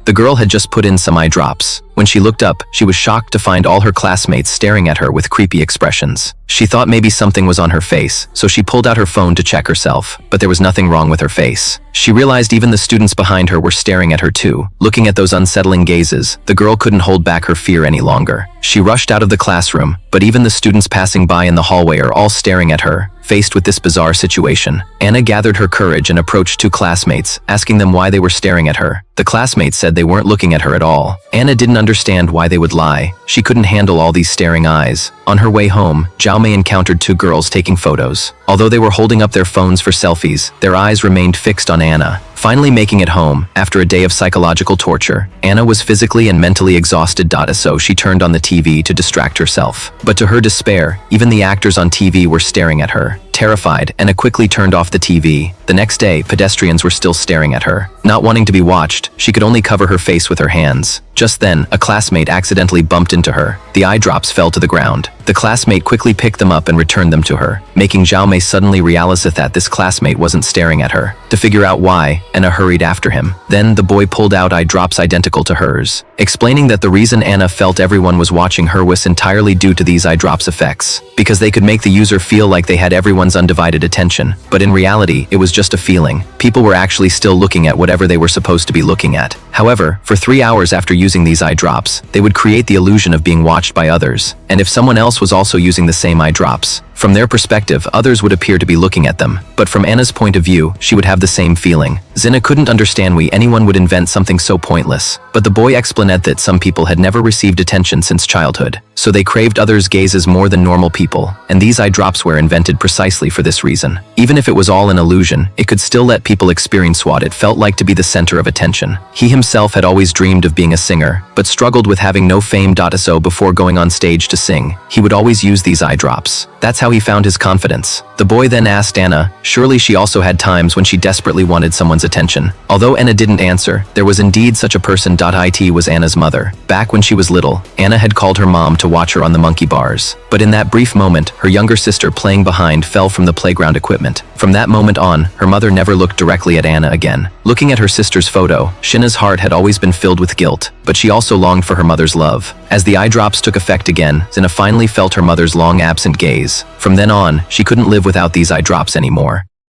The girl had just put in some eye drops. When she looked up, she was shocked to find all her classmates staring at her with creepy expressions. She thought maybe something was on her face, so she pulled out her phone to check herself, but there was nothing wrong with her face. She realized even the students behind her were staring at her too. Looking at those unsettling gazes, the girl couldn't hold back her fear any longer. She rushed out of the classroom, but even the students passing by in the hallway are all staring at her. Faced with this bizarre situation, Anna gathered her courage and approached two classmates, asking them why they were staring at her. The classmates said they weren't looking at her at all. Anna didn't understand why they would lie. She couldn't handle all these staring eyes. On her way home, Jaume encountered two girls taking photos. Although they were holding up their phones for selfies, their eyes remained fixed on Anna. Finally making it home, after a day of psychological torture, Anna was physically and mentally exhausted, so she turned on the TV to distract herself. But to her despair, even the actors on TV were staring at her. Terrified, Anna quickly turned off the TV. The next day, pedestrians were still staring at her. Not wanting to be watched, she could only cover her face with her hands. Just then, a classmate accidentally bumped into her. The eye drops fell to the ground. The classmate quickly picked them up and returned them to her, making Jaume suddenly realize that this classmate wasn't staring at her. To figure out why, Anna hurried after him. Then, the boy pulled out eye drops identical to hers, explaining that the reason Anna felt everyone was watching her was entirely due to these eye drops effects, because they could make the user feel like they had everyone's undivided attention. But in reality, it was just a feeling. People were actually still looking at whatever they were supposed to be looking at. However, for 3 hours after using these eye drops, they would create the illusion of being watched by others. And if someone else was also using the same eye drops, from their perspective, others would appear to be looking at them. But from Anna's point of view, she would have the same feeling. Zina couldn't understand why anyone would invent something so pointless. But the boy explained that some people had never received attention since childhood, so they craved others' gazes more than normal people, and these eye drops were invented precisely for this reason. Even if it was all an illusion, it could still let people experience what it felt like to be the center of attention. He himself had always dreamed of being a singer, but struggled with having no fame. So before going on stage to sing, he would always use these eye drops. That's how he found his confidence. The boy then asked Anna, surely she also had times when she desperately wanted someone's attention. Although Anna didn't answer, there was indeed such a person. It was Anna's mother. Back when she was little, Anna had called her mom to watch her on the monkey bars. But in that brief moment, her younger sister playing behind fell from the playground equipment. From that moment on, her mother never looked directly at Anna again. Looking at her sister's photo, Shinna's heart had always been filled with guilt, but she also longed for her mother's love. As the eye drops took effect again, Zina finally felt her mother's long absent gaze. From then on, she couldn't live without these eye drops anymore.